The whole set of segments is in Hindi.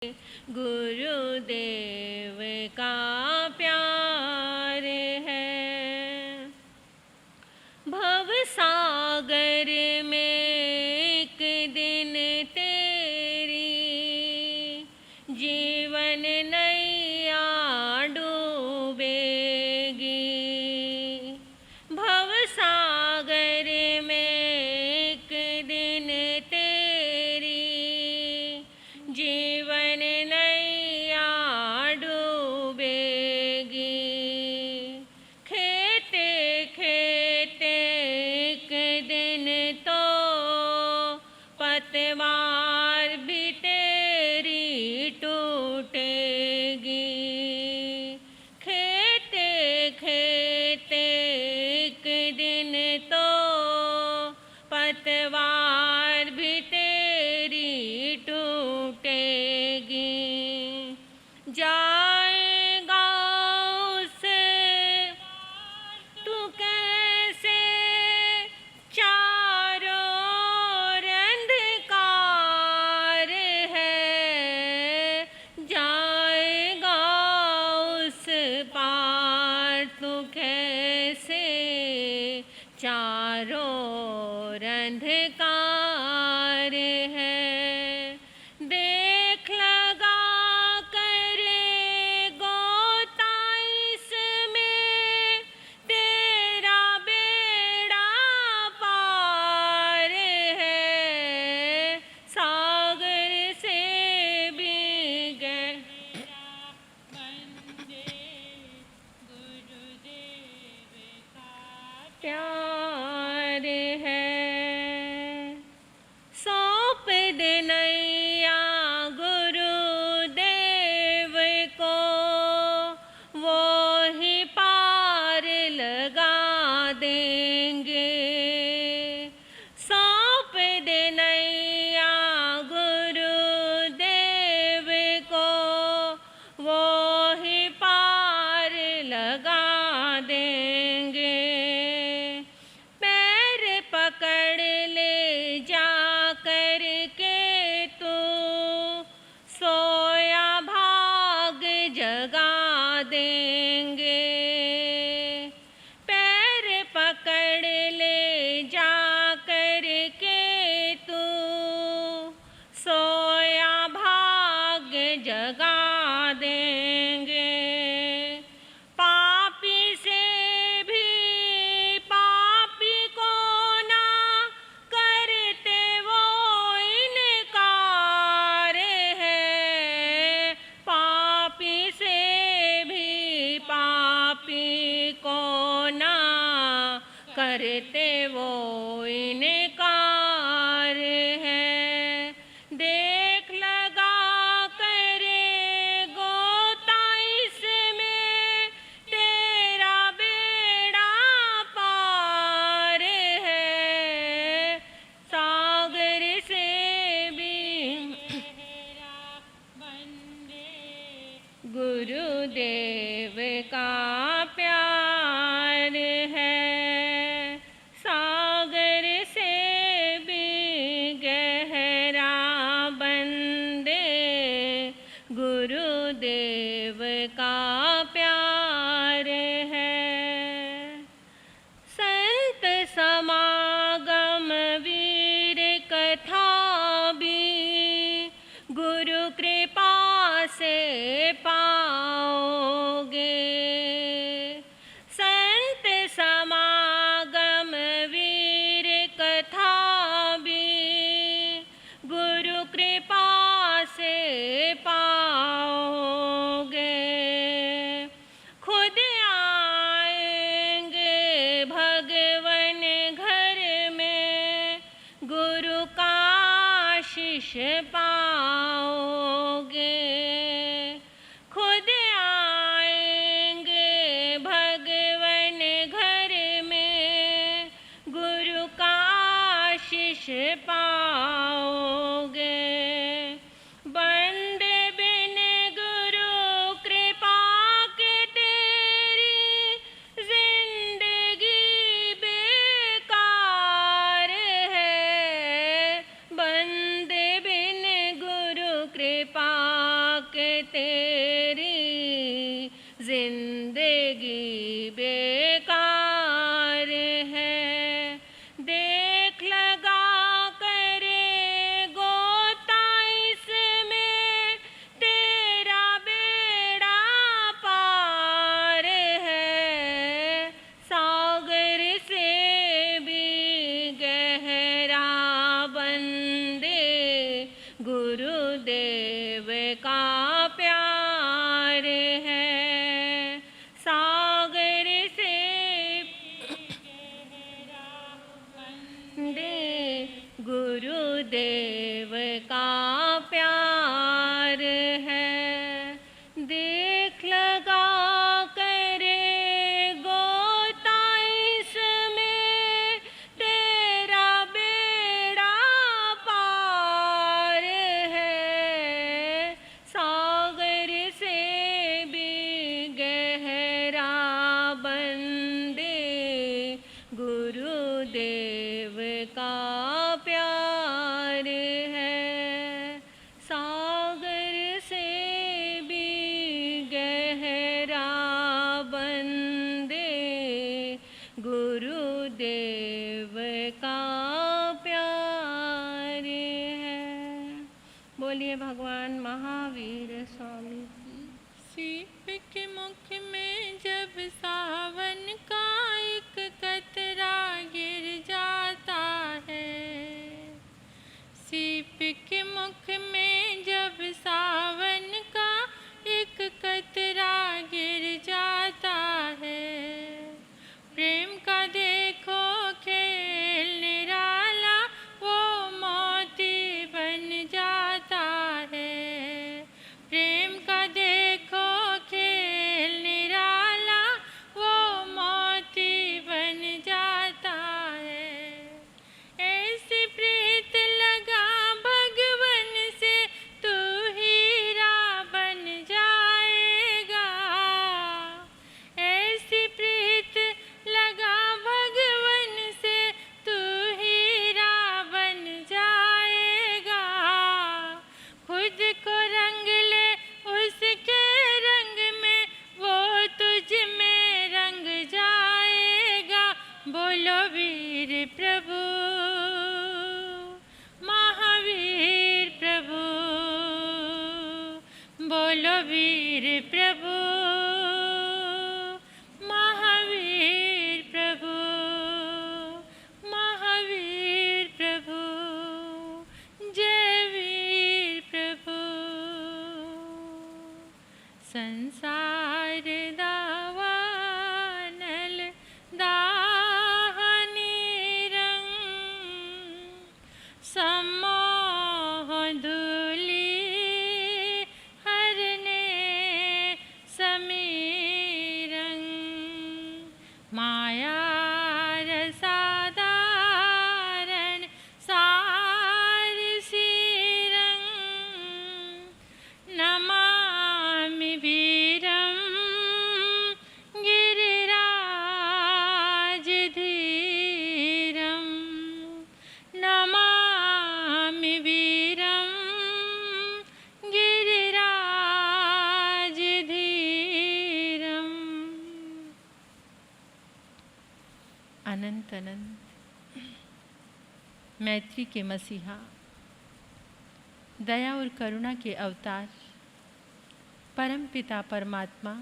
गुरुदेव का प्यार है। भव सागर में एक दिन तेरी जीवन नैया डूबेगी। भव सागर में एक दिन तेरी जीवन नैया डूबेगी। खेते खेते एक दिन तो पतवार भी तेरी टूटेगी। खेते खेते एक दिन तो पतवार भी तेरी टूटेगी। जाएगा उसे तू कैसे चारों ओर अंधकार है। जाएगा उस पार तू कैसे चारों ओर अंधकार है। देख लगा करे गोता इसमें तेरा बेड़ा पार है। सागर से भी गहरा बंदे गुरुदेव का प्यार है। सौंप दे नैया गुरुदेव को, वो ही पार लगा देंगे। सौंप दे नैया गुरुदेव को, वो ही पार लगा देंगे। पैर पकड़ ले जा कर के तू, सोया भाग जगा देंगे। पैर पकड़ ले जा कर के तू, सोया भाग जगा देंगे। पापी से भी पापी को ना करते वो इनकार है। पापी से भी पापी को ना करते वो इनकार है। देख लगा करे गोता इसमें तेरा बेड़ा पार है। सागर से भी गहरा बंदे गुरुदेव का प्यार है। सागर से भी गहरा बंदे गुरुदेव का प्यार है। संत समागम वीर कथा भी गुरु कृपा से पाओगे। संत समागम वीर कथा भी गुरु कृपा से पाओगे। खुद आएंगे भगवन घर में, गुरु का आशीष पाओगे। खुद आएंगे के तेरी जिंदगी बेकार है। देख लगा करे गोता इसमें तेरा बेड़ा पार है। सागर से भी गहरा बंदे गुरुदेव का प्यार है। सागर से बंदे गुरुदेव का प्यार है। देख लगा करे गोता इसमें तेरा बेड़ा पार है। सागर से भी गहरा बंदे गुरुदेव का प्यार है। सागर से भी गहरा बंदे गुरुदेव का प्यार है। बोलिए भगवान महावीर स्वामी की। सीप के मुख में जब सावन का एक कतरा गिर जाता है। सीप के मुख में जब सावन का एक कतरा गिर जाता है। प्रेम का देखो खेल निराला वो मोती बन जाता है। प्रेम का देखो खेल निराला वो मोती बन जाता है। ऐसी प्रीत लगा भगवन से तू हीरा बन जाएगा। ऐसी प्रीत लगा भगवन से तू हीरा बन जाएगा। खुद को रंग ले उसके रंग में वो तुझ में रंग जाएगा। बोलो वीर प्रभु महावीर प्रभु। बोलो वीर प्रभु महावीर प्रभु। महावीर प्रभु जय वीर प्रभु। संसार दावानल दाहनी रंग सम्मोह धूलि हरने समीरं। माया रसाधारण सारसीरं। नमामि वीरं गिरिराजधीरं। नमामि वीरं गिरिराजधीरं। अनंत अनंत मैत्री के मसीहा, दया और करुणा के अवतार, परम पिता परमात्मा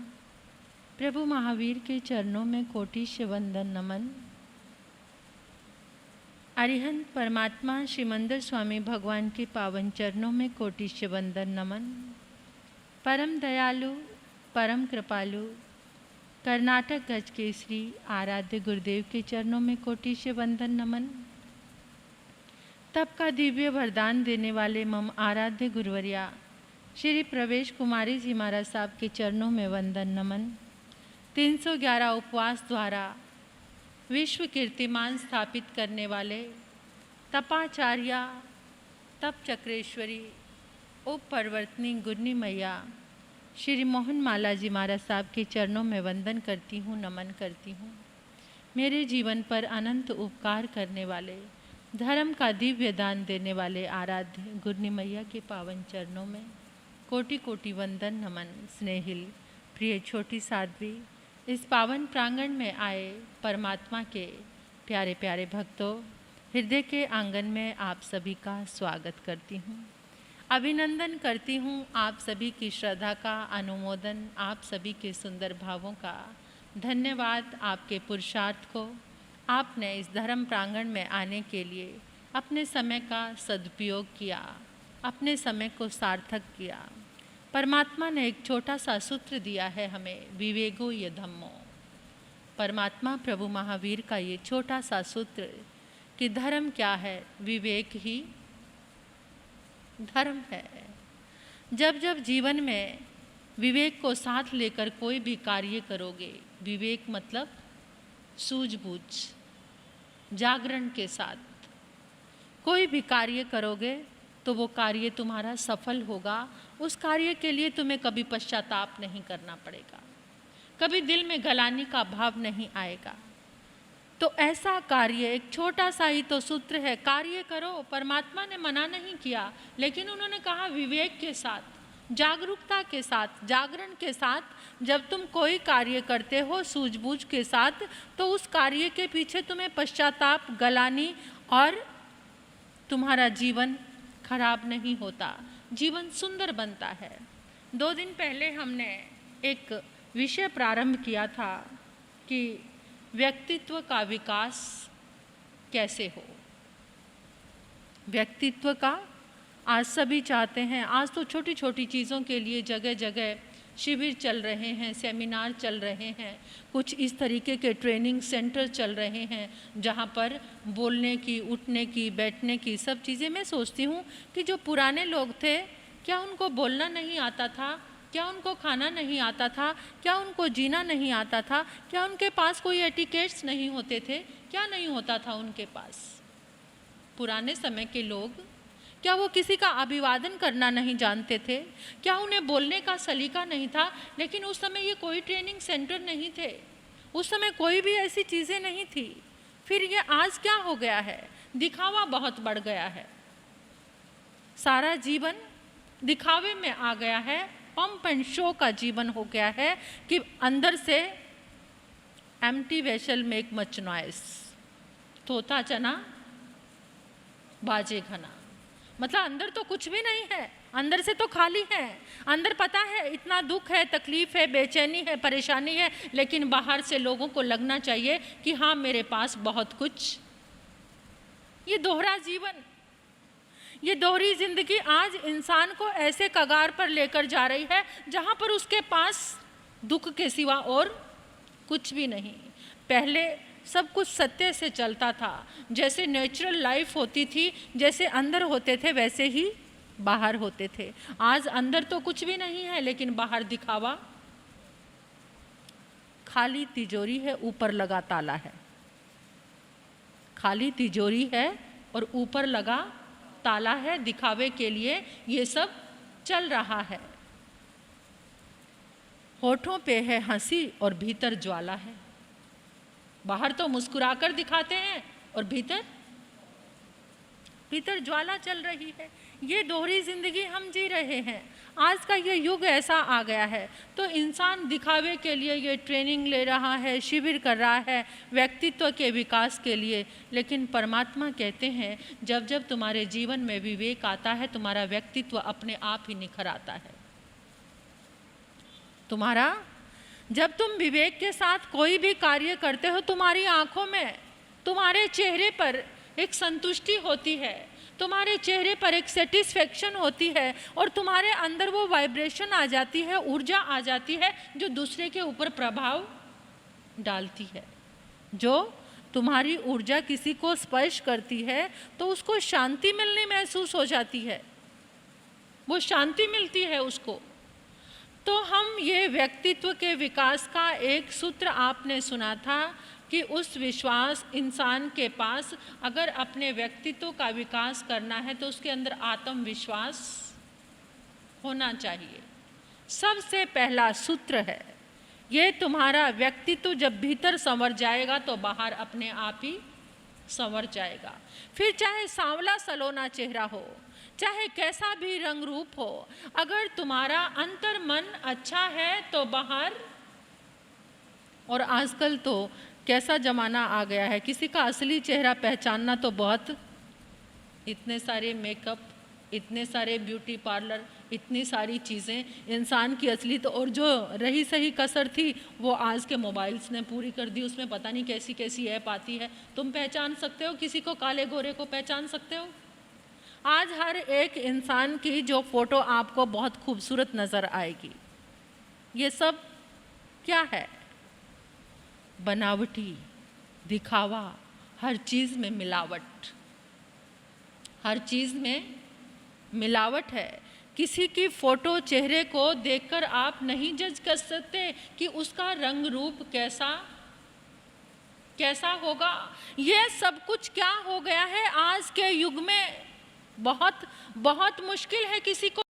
प्रभु महावीर के चरणों में कोटिश वंदन नमन। अरिहंत परमात्मा श्रीमंदर स्वामी भगवान के पावन चरणों में कोटिश वंदन नमन। परम दयालु परम कृपालु कर्नाटक गज केसरी आराध्य गुरुदेव के चरणों में कोटिश वंदन नमन। तप का दिव्य वरदान देने वाले मम आराध्य गुरुवरिया श्री प्रवेश कुमारी जी महाराज साहब के चरणों में वंदन नमन। 311 उपवास द्वारा विश्व कीर्तिमान स्थापित करने वाले तपाचार्या तप चक्रेश्वरी उप परवर्तनी गुरनी मैया श्री मोहन माला जी महाराज साहब के चरणों में वंदन करती हूँ, नमन करती हूँ। मेरे जीवन पर अनंत उपकार करने वाले, धर्म का दिव्य दान देने वाले आराध्य गुरनी मैया के पावन चरणों में कोटि कोटि वंदन नमन। स्नेहिल प्रिय छोटी साध्वी, इस पावन प्रांगण में आए परमात्मा के प्यारे प्यारे भक्तों, हृदय के आंगन में आप सभी का स्वागत करती हूँ। अभिनंदन करती हूँ आप सभी की श्रद्धा का, अनुमोदन आप सभी के सुंदर भावों का। धन्यवाद आपके पुरुषार्थ को। आपने इस धर्म प्रांगण में आने के लिए अपने समय का सदुपयोग किया, अपने समय को सार्थक किया। परमात्मा ने एक छोटा सा सूत्र दिया है हमें, विवेको ये धम्मो। परमात्मा प्रभु महावीर का ये छोटा सा सूत्र कि धर्म क्या है, विवेक ही धर्म है। जब जब जीवन में विवेक को साथ लेकर कोई भी कार्य करोगे, विवेक मतलब सूझबूझ, जागरण के साथ कोई भी कार्य करोगे तो वो कार्य तुम्हारा सफल होगा। उस कार्य के लिए तुम्हें कभी पश्चाताप नहीं करना पड़ेगा, कभी दिल में गलानी का भाव नहीं आएगा। तो ऐसा कार्य, एक छोटा सा ही तो सूत्र है, कार्य करो। परमात्मा ने मना नहीं किया, लेकिन उन्होंने कहा विवेक के साथ, जागरूकता के साथ, जागरण के साथ जब तुम कोई कार्य करते हो सूझबूझ के साथ, तो उस कार्य के पीछे तुम्हें पश्चाताप, गलानी और तुम्हारा जीवन खराब नहीं होता, जीवन सुंदर बनता है। 2 दिन पहले हमने एक विषय प्रारंभ किया था कि व्यक्तित्व का विकास कैसे हो। व्यक्तित्व का आज सभी चाहते हैं। आज तो छोटी छोटी चीज़ों के लिए जगह जगह शिविर चल रहे हैं, सेमिनार चल रहे हैं, कुछ इस तरीके के ट्रेनिंग सेंटर चल रहे हैं जहाँ पर बोलने की, उठने की, बैठने की सब चीज़ें। मैं सोचती हूँ कि जो पुराने लोग थे, क्या उनको बोलना नहीं आता था? क्या उनको खाना नहीं आता था? क्या उनको जीना नहीं आता था? क्या उनके पास कोई एटिकेट्स नहीं होते थे? क्या नहीं होता था उनके पास? पुराने समय के लोग, क्या वो किसी का अभिवादन करना नहीं जानते थे? क्या उन्हें बोलने का सलीका नहीं था? लेकिन उस समय ये कोई ट्रेनिंग सेंटर नहीं थे, उस समय कोई भी ऐसी चीज़ें नहीं थी। फिर ये आज क्या हो गया है? दिखावा बहुत बढ़ गया है, सारा जीवन दिखावे में आ गया है, पंप एंड शो का जीवन हो गया है कि अंदर से empty vessel make much noise, तोता चना बाजे घना। मतलब अंदर तो कुछ भी नहीं है, अंदर से तो खाली है। अंदर पता है इतना दुख है, तकलीफ है, बेचैनी है, परेशानी है, लेकिन बाहर से लोगों को लगना चाहिए कि हाँ मेरे पास बहुत कुछ। ये दोहरा जीवन, ये दोहरी जिंदगी आज इंसान को ऐसे कगार पर लेकर जा रही है जहाँ पर उसके पास दुख के सिवा और कुछ भी नहीं। पहले सब कुछ सत्य से चलता था, जैसे नेचुरल लाइफ होती थी, जैसे अंदर होते थे वैसे ही बाहर होते थे। आज अंदर तो कुछ भी नहीं है, लेकिन बाहर दिखावा। खाली तिजोरी है, ऊपर लगा ताला है। खाली तिजोरी है और ऊपर लगा ताला है। दिखावे के लिए ये सब चल रहा है। होठों पे है हंसी और भीतर ज्वाला है। बाहर तो मुस्कुराकर दिखाते हैं और भीतर ज्वाला चल रही है। ये दोहरी जिंदगी हम जी रहे हैं। आज का ये युग ऐसा आ गया है, तो इंसान दिखावे के लिए ये ट्रेनिंग ले रहा है, शिविर कर रहा है व्यक्तित्व के विकास के लिए। लेकिन परमात्मा कहते हैं जब जब तुम्हारे जीवन में विवेक आता है, तुम्हारा व्यक्तित्व अपने आप ही निखर आता है। तुम्हारा जब तुम विवेक के साथ कोई भी कार्य करते हो, तुम्हारी आंखों में, तुम्हारे चेहरे पर एक संतुष्टि होती है, तुम्हारे चेहरे पर एक सेटिस्फेक्शन होती है और तुम्हारे अंदर वो वाइब्रेशन आ जाती है, ऊर्जा आ जाती है जो दूसरे के ऊपर प्रभाव डालती है। जो तुम्हारी ऊर्जा किसी को स्पर्श करती है तो उसको शांति मिलनी महसूस हो जाती है, वो शांति मिलती है उसको। तो हम ये व्यक्तित्व के विकास का एक सूत्र आपने सुना था कि उस विश्वास इंसान के पास, अगर अपने व्यक्तित्व का विकास करना है तो उसके अंदर आत्मविश्वास होना चाहिए। सबसे पहला सूत्र है ये। तुम्हारा व्यक्तित्व जब भीतर संवर जाएगा तो बाहर अपने आप ही संवर जाएगा। फिर चाहे सांवला सलोना चेहरा हो, चाहे कैसा भी रंग रूप हो, अगर तुम्हारा अंतर मन अच्छा है तो बाहर। और आजकल तो कैसा ज़माना आ गया है, किसी का असली चेहरा पहचानना तो बहुत, इतने सारे मेकअप, इतने सारे ब्यूटी पार्लर, इतनी सारी चीज़ें, इंसान की असली तो और जो रही सही कसर थी वो आज के मोबाइल्स ने पूरी कर दी। उसमें पता नहीं कैसी कैसी ऐप आती है, तुम पहचान सकते हो किसी को, काले गोरे को पहचान सकते हो। आज हर एक इंसान की जो फ़ोटो आपको बहुत खूबसूरत नज़र आएगी, ये सब क्या है? बनावटी, दिखावा, हर चीज़ में मिलावट, हर चीज़ में मिलावट है। किसी की फ़ोटो, चेहरे को देखकर आप नहीं जज कर सकते कि उसका रंग रूप कैसा होगा। ये सब कुछ क्या हो गया है आज के युग में, बहुत बहुत मुश्किल है किसी को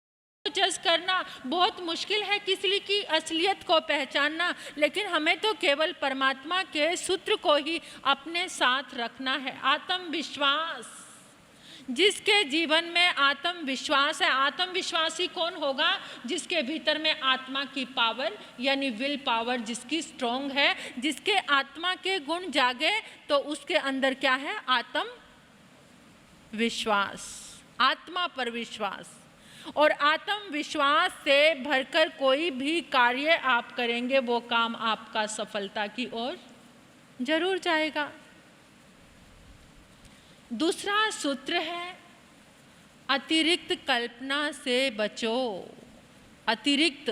जज करना, बहुत मुश्किल है किसी की असलियत को पहचानना। लेकिन हमें तो केवल परमात्मा के सूत्र को ही अपने साथ रखना है। आत्मविश्वास, जिसके जीवन में आत्मविश्वास है, आत्मविश्वासी कौन होगा? जिसके भीतर में आत्मा की पावर यानी विल पावर जिसकी स्ट्रॉन्ग है, जिसके आत्मा के गुण जागे तो उसके अंदर क्या है? आत्मविश्वास, आत्मा पर विश्वास। और आत्मविश्वास से भरकर कोई भी कार्य आप करेंगे वो काम आपका सफलता की ओर जरूर जाएगा। दूसरा सूत्र है अतिरिक्त कल्पना से बचो, अतिरिक्त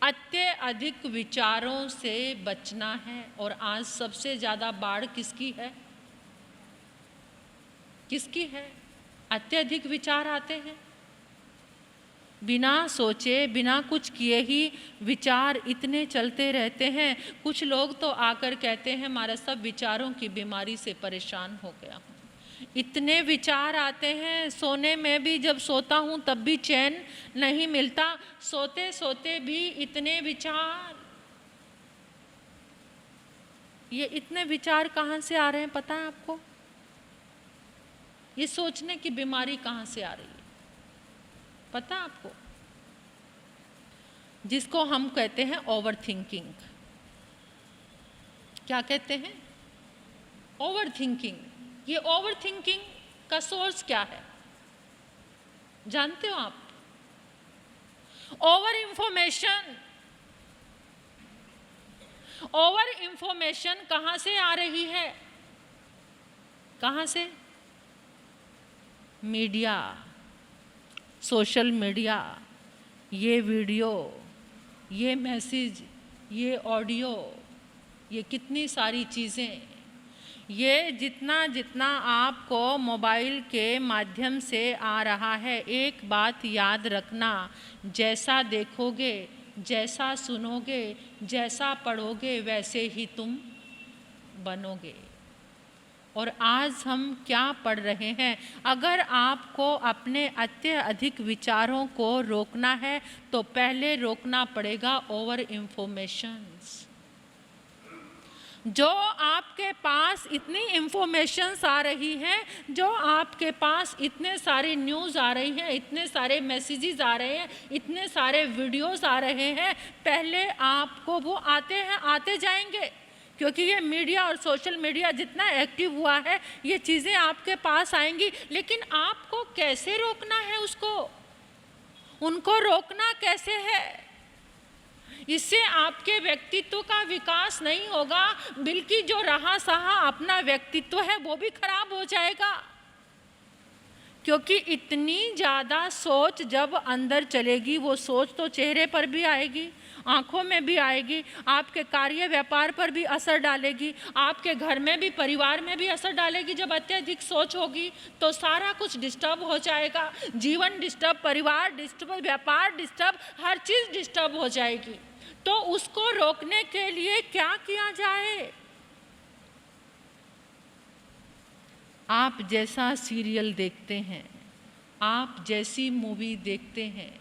अत्यधिक विचारों से बचना है। और आज सबसे ज़्यादा बाढ़ किसकी है? किसकी है? अत्यधिक विचार आते हैं, बिना सोचे बिना कुछ किए ही विचार इतने चलते रहते हैं। कुछ लोग तो आकर कहते हैं हमारा सब विचारों की बीमारी से परेशान हो गया हूँ। इतने विचार आते हैं, सोने में भी जब सोता हूँ तब भी चैन नहीं मिलता, सोते सोते भी इतने विचार। ये इतने विचार कहाँ से आ रहे हैं पता है आपको? ये सोचने की बीमारी कहाँ से आ रही है पता आपको? जिसको हम कहते हैं ओवर थिंकिंग। क्या कहते हैं? Over thinking. ये ओवर थिंकिंग का सोर्स क्या है जानते हो आप? Over information. ओवर इंफॉर्मेशन कहाँ से आ रही है? कहाँ से? मीडिया, सोशल मीडिया, ये वीडियो, ये मैसेज, ये ऑडियो, ये कितनी सारी चीज़ें, ये जितना जितना आपको मोबाइल के माध्यम से आ रहा है, एक बात याद रखना, जैसा देखोगे, जैसा सुनोगे, जैसा पढ़ोगे वैसे ही तुम बनोगे। और आज हम क्या पढ़ रहे हैं? अगर आपको अपने अत्यधिक विचारों को रोकना है तो पहले रोकना पड़ेगा ओवर इंफॉर्मेशंस। जो आपके पास इतनी इंफॉर्मेशंस आ रही हैं, जो आपके पास इतने सारे न्यूज़ आ रही हैं, इतने सारे मैसेजेस आ रहे हैं, इतने सारे वीडियोस आ रहे हैं, पहले आपको वो आते जाएंगे, क्योंकि ये मीडिया और सोशल मीडिया जितना एक्टिव हुआ है ये चीज़ें आपके पास आएंगी। लेकिन आपको कैसे रोकना है उसको? उनको रोकना कैसे है? इससे आपके व्यक्तित्व का विकास नहीं होगा, बल्कि जो रहा सहा अपना व्यक्तित्व है वो भी खराब हो जाएगा। क्योंकि इतनी ज़्यादा सोच जब अंदर चलेगी, वो सोच तो चेहरे पर भी आएगी, आँखों में भी आएगी, आपके कार्य व्यापार पर भी असर डालेगी, आपके घर में भी, परिवार में भी असर डालेगी। जब अत्यधिक सोच होगी तो सारा कुछ डिस्टर्ब हो जाएगा, जीवन डिस्टर्ब, परिवार डिस्टर्ब, व्यापार डिस्टर्ब, हर चीज़ डिस्टर्ब हो जाएगी। तो उसको रोकने के लिए क्या किया जाए? आप जैसा सीरियल देखते हैं, आप जैसी मूवी देखते हैं,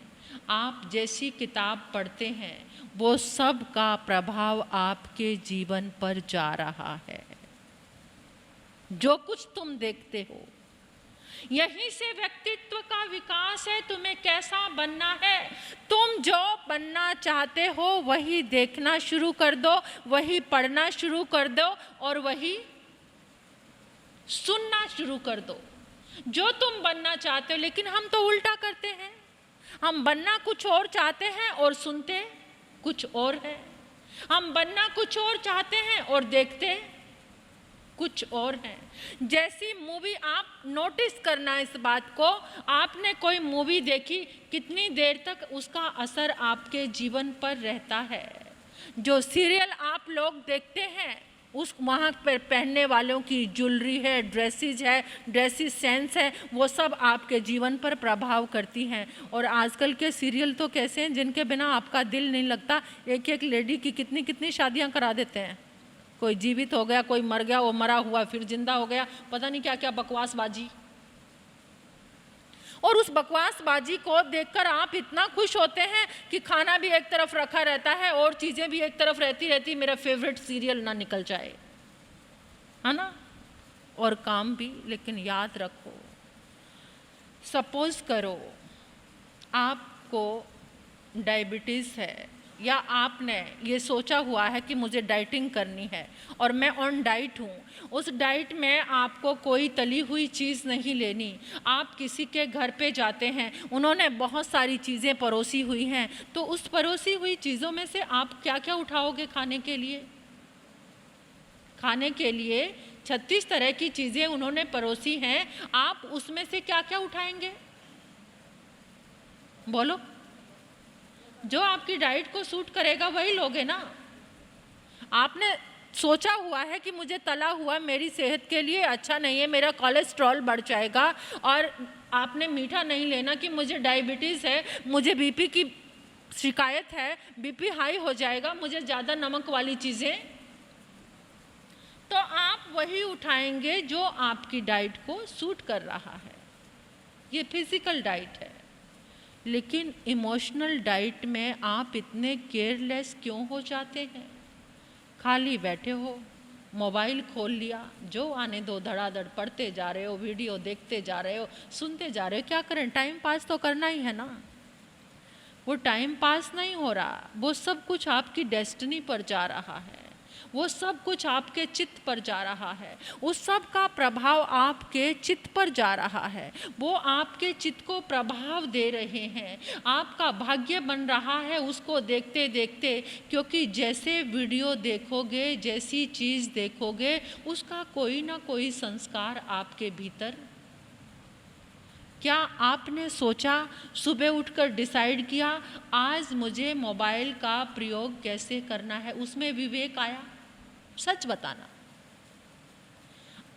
आप जैसी किताब पढ़ते हैं, वो सब का प्रभाव आपके जीवन पर जा रहा है। जो कुछ तुम देखते हो, यहीं से व्यक्तित्व का विकास है। तुम्हें कैसा बनना है, तुम जो बनना चाहते हो वही देखना शुरू कर दो, वही पढ़ना शुरू कर दो और वही सुनना शुरू कर दो जो तुम बनना चाहते हो। लेकिन हम तो उल्टा करते हैं, हम बनना कुछ और चाहते हैं और सुनते कुछ और है। हम बनना कुछ और चाहते हैं और देखते कुछ और है। जैसी मूवी, आप नोटिस करना इस बात को, आपने कोई मूवी देखी, कितनी देर तक उसका असर आपके जीवन पर रहता है। जो सीरियल आप लोग देखते हैं, उस वहाँ पर पहनने वालों की ज्वेलरी है, ड्रेसेस है, ड्रेसिस सेंस है, वो सब आपके जीवन पर प्रभाव करती हैं। और आजकल के सीरियल तो कैसे हैं जिनके बिना आपका दिल नहीं लगता। एक एक लेडी की कितनी कितनी शादियाँ करा देते हैं। कोई जीवित हो गया, कोई मर गया, वो मरा हुआ फिर जिंदा हो गया, पता नहीं क्या क्या बकवासबाजी। और उस बकवासबाजी को देखकर आप इतना खुश होते हैं कि खाना भी एक तरफ रखा रहता है और चीज़ें भी एक तरफ रहती मेरा फेवरेट सीरियल ना निकल जाए, है ना, और काम भी। लेकिन याद रखो, सपोज करो आपको डायबिटीज़ है या आपने ये सोचा हुआ है कि मुझे डाइटिंग करनी है और मैं ऑन डाइट हूँ। उस डाइट में आपको कोई तली हुई चीज़ नहीं लेनी। आप किसी के घर पे जाते हैं, उन्होंने बहुत सारी चीज़ें परोसी हुई हैं, तो उस परोसी हुई चीज़ों में से आप क्या क्या उठाओगे खाने के लिए? खाने के लिए 36 तरह की चीज़ें उन्होंने परोसी हैं, आप उसमें से क्या क्या उठाएंगे? बोलो। जो आपकी डाइट को सूट करेगा वही लोगे ना। आपने सोचा हुआ है कि मुझे तला हुआ मेरी सेहत के लिए अच्छा नहीं है, मेरा कोलेस्ट्रॉल बढ़ जाएगा, और आपने मीठा नहीं लेना कि मुझे डायबिटीज़ है, मुझे बीपी की शिकायत है, बीपी हाई हो जाएगा, मुझे ज़्यादा नमक वाली चीज़ें, तो आप वही उठाएंगे जो आपकी डाइट को सूट कर रहा है। ये फिजिकल डाइट है। लेकिन इमोशनल डाइट में आप इतने केयरलेस क्यों हो जाते हैं? खाली बैठे हो, मोबाइल खोल लिया, जो आने दो धड़ाधड़ पढ़ते जा रहे हो, वीडियो देखते जा रहे हो, सुनते जा रहे हो। क्या करें, टाइम पास तो करना ही है ना। वो टाइम पास नहीं हो रहा, वो सब कुछ आपकी डेस्टिनी पर जा रहा है, वो सब कुछ आपके चित्त पर जा रहा है, उस सब का प्रभाव आपके चित्त पर जा रहा है, वो आपके चित्त को प्रभाव दे रहे हैं, आपका भाग्य बन रहा है उसको देखते देखते। क्योंकि जैसे वीडियो देखोगे, जैसी चीज़ देखोगे, उसका कोई ना कोई संस्कार आपके भीतर। क्या आपने सोचा, सुबह उठकर डिसाइड किया आज मुझे मोबाइल का प्रयोग कैसे करना है? उसमें विवेक आया? सच बताना।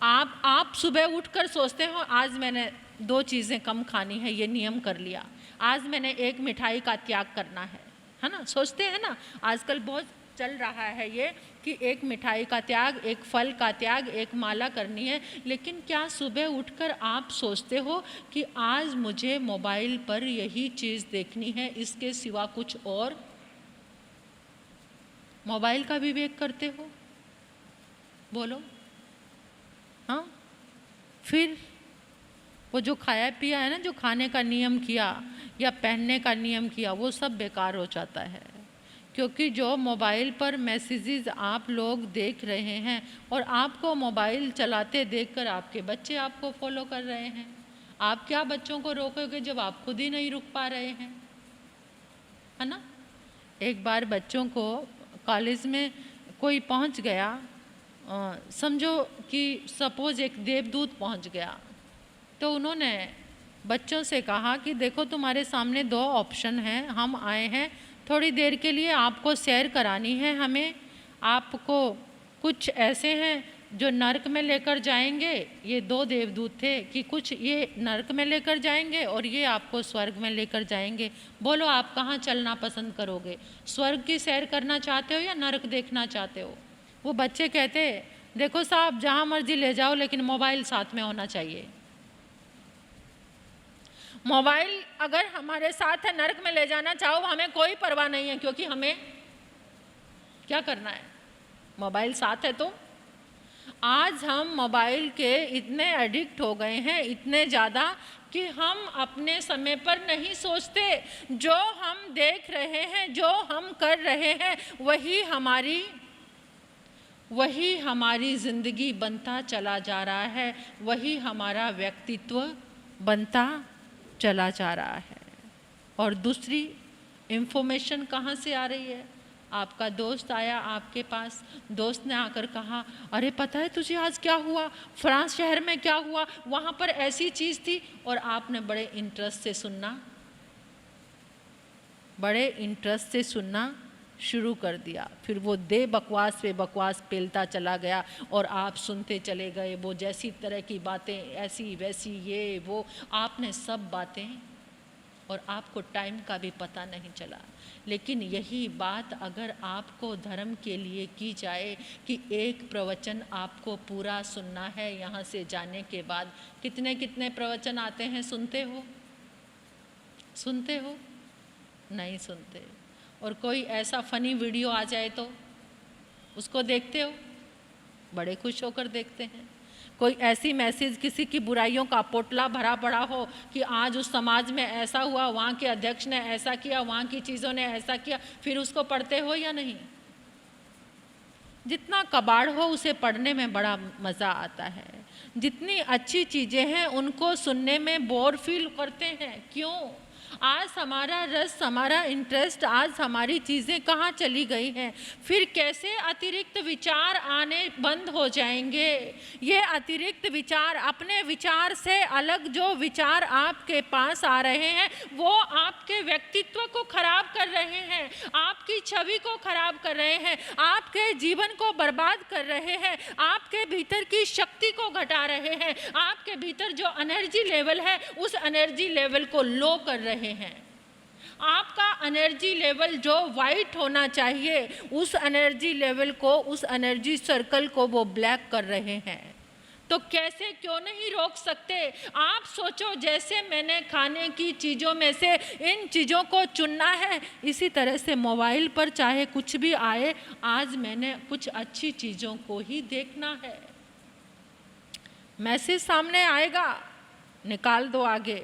आप सुबह उठकर सोचते हो आज मैंने 2 चीज़ें कम खानी है, ये नियम कर लिया, आज मैंने 1 मिठाई का त्याग करना है ना। सोचते हैं ना, आजकल बहुत चल रहा है ये कि 1 मिठाई का त्याग, 1 फल का त्याग, 1 माला करनी है। लेकिन क्या सुबह उठकर आप सोचते हो कि आज मुझे मोबाइल पर यही चीज़ देखनी है, इसके सिवा कुछ और? मोबाइल का विवेक करते हो? बोलो। हाँ, फिर वो जो खाया पिया है ना, जो खाने का नियम किया या पहनने का नियम किया, वो सब बेकार हो जाता है। क्योंकि जो मोबाइल पर मैसेजेस आप लोग देख रहे हैं और आपको मोबाइल चलाते देखकर आपके बच्चे आपको फॉलो कर रहे हैं। आप क्या बच्चों को रोकोगे जब आप खुद ही नहीं रुक पा रहे हैं, है ना। एक बार बच्चों को कॉलेज में कोई पहुंच गया, समझो कि सपोज एक देवदूत पहुंच गया, तो उन्होंने बच्चों से कहा कि देखो तुम्हारे सामने 2 ऑप्शन हैं, हम आए हैं थोड़ी देर के लिए, आपको सैर करानी है हमें, आपको कुछ ऐसे हैं जो नरक में लेकर जाएंगे, ये 2 देवदूत थे, कि कुछ ये नरक में लेकर जाएंगे और ये आपको स्वर्ग में लेकर जाएंगे। बोलो आप कहाँ चलना पसंद करोगे? स्वर्ग की सैर करना चाहते हो या नरक देखना चाहते हो? वो बच्चे कहते देखो साहब जहाँ मर्जी ले जाओ, लेकिन मोबाइल साथ में होना चाहिए। मोबाइल अगर हमारे साथ है, नरक में ले जाना चाहो, हमें कोई परवाह नहीं है, क्योंकि हमें क्या करना है? मोबाइल साथ है तो आज हम मोबाइल के इतने एडिक्ट हो गए हैं, इतने ज़्यादा, कि हम अपने समय पर नहीं सोचते। जो हम देख रहे हैं, जो हम कर रहे हैं, वही हमारी ज़िंदगी बनता चला जा रहा है, वही हमारा व्यक्तित्व बनता चला जा रहा है। और दूसरी इन्फॉर्मेशन कहाँ से आ रही है? आपका दोस्त आया आपके पास, दोस्त ने आकर कहा, अरे पता है तुझे आज क्या हुआ, फ्रांस शहर में क्या हुआ, वहाँ पर ऐसी चीज़ थी, और आपने बड़े इंटरेस्ट से सुनना शुरू कर दिया। फिर वो दे बकवास पे बकवास पेलता चला गया और आप सुनते चले गए। वो जैसी तरह की बातें, ऐसी वैसी, ये वो, आपने सब बातें, और आपको टाइम का भी पता नहीं चला। लेकिन यही बात अगर आपको धर्म के लिए की जाए कि एक प्रवचन आपको पूरा सुनना है, यहाँ से जाने के बाद कितने कितने प्रवचन आते हैं, सुनते हो? नहीं सुनते। और कोई ऐसा फनी वीडियो आ जाए तो उसको देखते हो, बड़े खुश होकर देखते हैं। कोई ऐसी मैसेज, किसी की बुराइयों का पोटला भरा पड़ा हो कि आज उस समाज में ऐसा हुआ, वहाँ के अध्यक्ष ने ऐसा किया, वहाँ की चीज़ों ने ऐसा किया, फिर उसको पढ़ते हो या नहीं? जितना कबाड़ हो उसे पढ़ने में बड़ा मज़ा आता है। जितनी अच्छी चीज़ें हैं उनको सुनने में बोर फील करते हैं। क्यों? आज हमारा रस, हमारा इंटरेस्ट, आज हमारी चीज़ें कहाँ चली गई हैं? फिर कैसे अतिरिक्त विचार आने बंद हो जाएंगे? ये अतिरिक्त विचार, अपने विचार से अलग जो विचार आपके पास आ रहे हैं, वो आपके व्यक्तित्व को खराब कर रहे हैं, आपकी छवि को खराब कर रहे हैं, आपके जीवन को बर्बाद कर रहे हैं, आपके भीतर की शक्ति को घटा रहे हैं, आपके भीतर जो एनर्जी लेवल है उस एनर्जी लेवल को लो कर रहे हैं। आपका एनर्जी लेवल जो वाइट होना चाहिए, उस एनर्जी लेवल को, उस एनर्जी सर्कल को वो ब्लैक कर रहे हैं। तो कैसे, क्यों नहीं रोक सकते? आप सोचो, जैसे मैंने खाने की चीज़ों में से इन चीज़ों को चुनना है, इसी तरह से मोबाइल पर चाहे कुछ भी आए, आज मैंने कुछ अच्छी चीज़ों को ही देखना है। मैसेज सामने आएगा, निकाल दो आगे।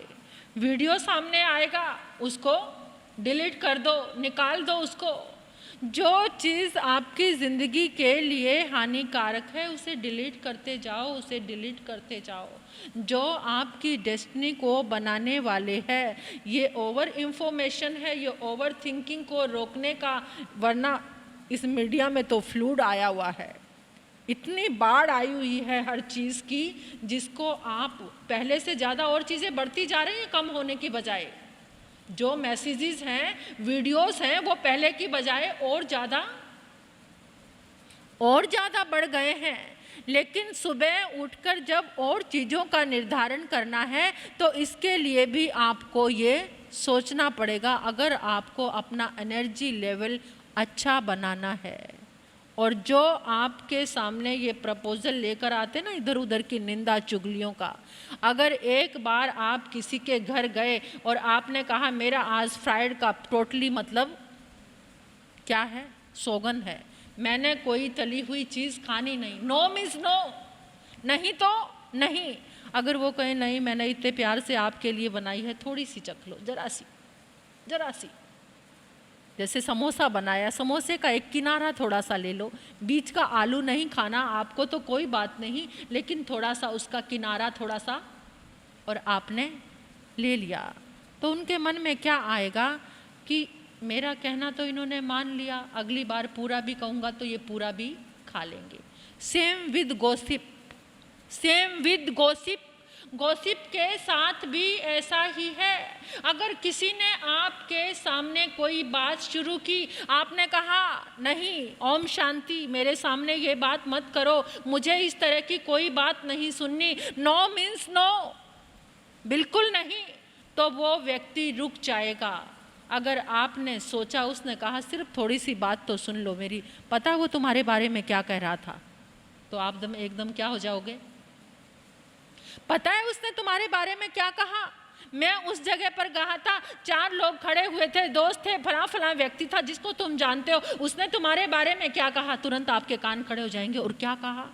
वीडियो सामने आएगा, उसको डिलीट कर दो, निकाल दो उसको। जो चीज़ आपकी ज़िंदगी के लिए हानिकारक है उसे डिलीट करते जाओ, उसे डिलीट करते जाओ। जो आपकी डेस्टिनी को बनाने वाले हैं, ये ओवर इंफॉर्मेशन है, ये ओवर थिंकिंग को रोकने का, वरना इस मीडिया में तो फ्लूड आया हुआ है, इतनी बाढ़ आई हुई है हर चीज़ की, जिसको आप पहले से ज़्यादा और चीज़ें बढ़ती जा रही हैं कम होने की बजाय। जो मैसेजेस हैं, वीडियोस हैं, वो पहले की बजाय और ज़्यादा बढ़ गए हैं। लेकिन सुबह उठकर जब और चीज़ों का निर्धारण करना है तो इसके लिए भी आपको ये सोचना पड़ेगा, अगर आपको अपना एनर्जी लेवल अच्छा बनाना है। और जो आपके सामने ये प्रपोजल लेकर आते ना इधर उधर की निंदा चुगलियों का, अगर एक बार आप किसी के घर गए और आपने कहा मेरा आज फ्राइड का टोटली मतलब क्या है, सौगंध है, मैंने कोई तली हुई चीज़ खानी नहीं, नो मीन्स नो, नहीं तो नहीं। अगर वो कहे नहीं मैंने इतने प्यार से आपके लिए बनाई है, थोड़ी सी चख लो, जरा सी, जैसे समोसा बनाया, समोसे का एक किनारा थोड़ा सा ले लो, बीच का आलू नहीं खाना आपको तो कोई बात नहीं, लेकिन थोड़ा सा उसका किनारा थोड़ा सा, और आपने ले लिया, तो उनके मन में क्या आएगा कि मेरा कहना तो इन्होंने मान लिया, अगली बार पूरा भी कहूँगा तो ये पूरा भी खा लेंगे। सेम विद गॉसिप, गॉसिप के साथ भी ऐसा ही है। अगर किसी ने आपके सामने कोई बात शुरू की, आपने कहा नहीं, ओम शांति, मेरे सामने ये बात मत करो, मुझे इस तरह की कोई बात नहीं सुननी, नो मीन्स नो, बिल्कुल नहीं, तो वो व्यक्ति रुक जाएगा। अगर आपने सोचा, उसने कहा सिर्फ थोड़ी सी बात तो सुन लो मेरी, पता वो तुम्हारे बारे में क्या कह रहा था, तो आप एकदम क्या हो जाओगे? पता है उसने तुम्हारे बारे में क्या कहा? मैं उस जगह पर गया था, 4 लोग खड़े हुए थे, दोस्त थे, फला व्यक्ति था जिसको तुम जानते हो, उसने तुम्हारे बारे में क्या कहा? तुरंत आपके कान खड़े हो जाएंगे, और क्या कहा?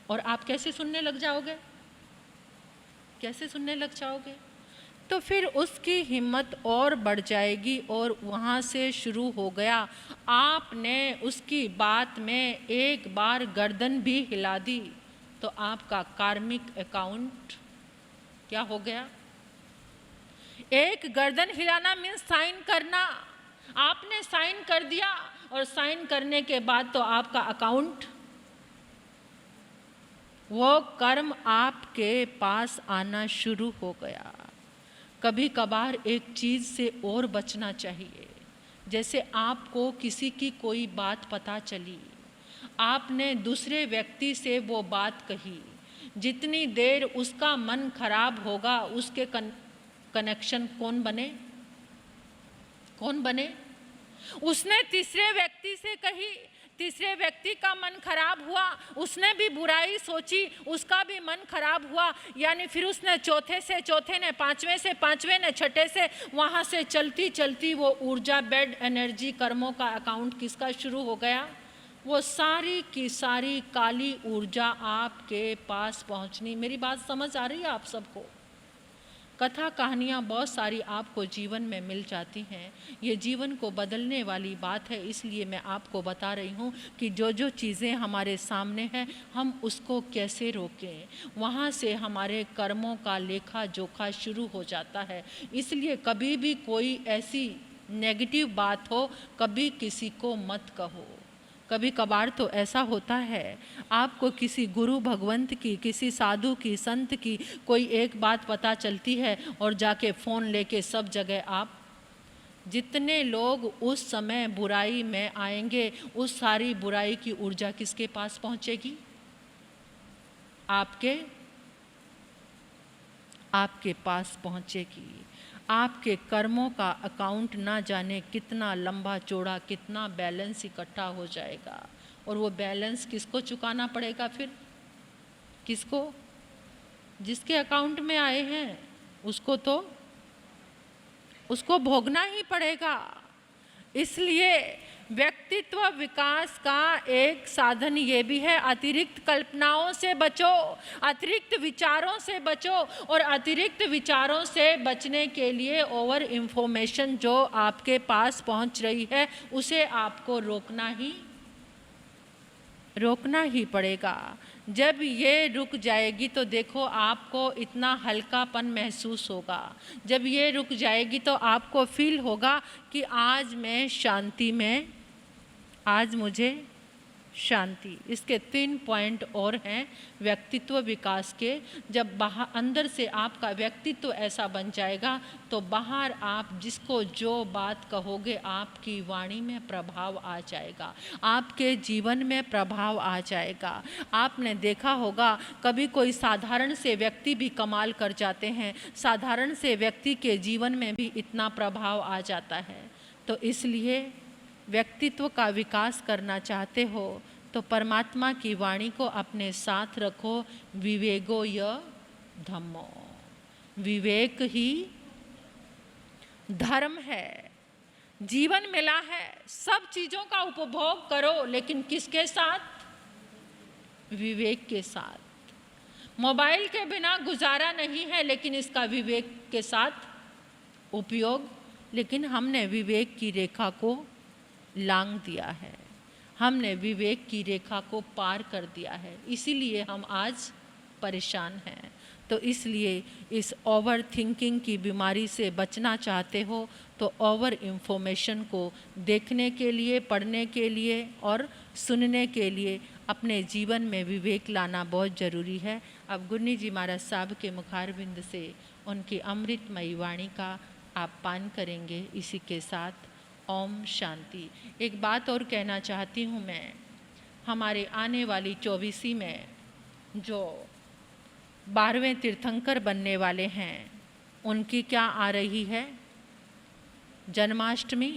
और आप कैसे सुनने लग जाओगे? कैसे सुनने लग जाओगे? तो फिर उसकी हिम्मत और बढ़ जाएगी और वहाँ से शुरू हो गया। आपने उसकी बात में एक बार गर्दन भी हिला दी तो आपका कार्मिक अकाउंट क्या हो गया? एक गर्दन हिलाना मीन्स साइन करना। आपने साइन कर दिया और साइन करने के बाद तो आपका अकाउंट, वो कर्म आपके पास आना शुरू हो गया। कभी कभार एक चीज़ से और बचना चाहिए। जैसे आपको किसी की कोई बात पता चली, आपने दूसरे व्यक्ति से वो बात कही, जितनी देर उसका मन खराब होगा उसके कनेक्शन कौन बने? कौन बने? उसने तीसरे व्यक्ति से कही, तीसरे व्यक्ति का मन खराब हुआ, उसने भी बुराई सोची, उसका भी मन खराब हुआ, यानी फिर उसने चौथे से चौथे ने, पांचवें से पांचवें ने, छठे से, वहाँ से चलती चलती वो ऊर्जा, बेड एनर्जी, कर्मों का अकाउंट किसका शुरू हो गया? वो सारी की सारी काली ऊर्जा आपके पास पहुँचनी। मेरी बात समझ आ रही है आप सबको? कथा कहानियाँ बहुत सारी आपको जीवन में मिल जाती हैं। ये जीवन को बदलने वाली बात है, इसलिए मैं आपको बता रही हूँ कि जो जो चीज़ें हमारे सामने हैं हम उसको कैसे रोकें। वहाँ से हमारे कर्मों का लेखा जोखा शुरू हो जाता है। इसलिए कभी भी कोई ऐसी नेगेटिव बात हो, कभी किसी को मत कहो। कभी कभार तो ऐसा होता है, आपको किसी गुरु भगवंत की, किसी साधु की, संत की कोई एक बात पता चलती है और जाके फ़ोन लेके सब जगह आप, जितने लोग उस समय बुराई में आएंगे उस सारी बुराई की ऊर्जा किसके पास पहुंचेगी? आपके पास पहुंचेगी। आपके कर्मों का अकाउंट ना जाने कितना लंबा चौड़ा, कितना बैलेंस इकट्ठा हो जाएगा। और वो बैलेंस किसको चुकाना पड़ेगा फिर? किसको? जिसके अकाउंट में आए हैं उसको भोगना ही पड़ेगा। इसलिए व्यक्तित्व विकास का एक साधन ये भी है, अतिरिक्त कल्पनाओं से बचो, अतिरिक्त विचारों से बचो। और अतिरिक्त विचारों से बचने के लिए ओवर इंफॉर्मेशन जो आपके पास पहुंच रही है उसे आपको रोकना ही पड़ेगा। जब ये रुक जाएगी तो देखो आपको इतना हल्कापन महसूस होगा। जब ये रुक जाएगी तो आपको फील होगा कि आज मैं शांति में, आज मुझे शांति। इसके 3 पॉइंट और हैं व्यक्तित्व विकास के। जब बाहर अंदर से आपका व्यक्तित्व ऐसा बन जाएगा तो बाहर आप जिसको जो बात कहोगे आपकी वाणी में प्रभाव आ जाएगा, आपके जीवन में प्रभाव आ जाएगा। आपने देखा होगा कभी कोई साधारण से व्यक्ति भी कमाल कर जाते हैं, साधारण से व्यक्ति के जीवन में भी इतना प्रभाव आ जाता है। तो इसलिए व्यक्तित्व का विकास करना चाहते हो तो परमात्मा की वाणी को अपने साथ रखो। विवेको य धम्मो, विवेक ही धर्म है। जीवन मिला है, सब चीज़ों का उपभोग करो, लेकिन किसके साथ? विवेक के साथ। मोबाइल के बिना गुजारा नहीं है, लेकिन इसका विवेक के साथ उपयोग। लेकिन हमने विवेक की रेखा को लांघ दिया है, हमने विवेक की रेखा को पार कर दिया है, इसीलिए हम आज परेशान हैं। तो इसलिए इस ओवर थिंकिंग की बीमारी से बचना चाहते हो तो ओवर इंफॉर्मेशन को देखने के लिए, पढ़ने के लिए और सुनने के लिए अपने जीवन में विवेक लाना बहुत ज़रूरी है। अब गुरनी जी महाराज साहब के मुखारबिंद से उनकी अमृतमयी वाणी का आप पान करेंगे। इसी के साथ ओम शांति। एक बात और कहना चाहती हूँ मैं, हमारे आने वाली 24वीं में जो 12वें तीर्थंकर बनने वाले हैं उनकी क्या आ रही है? जन्माष्टमी,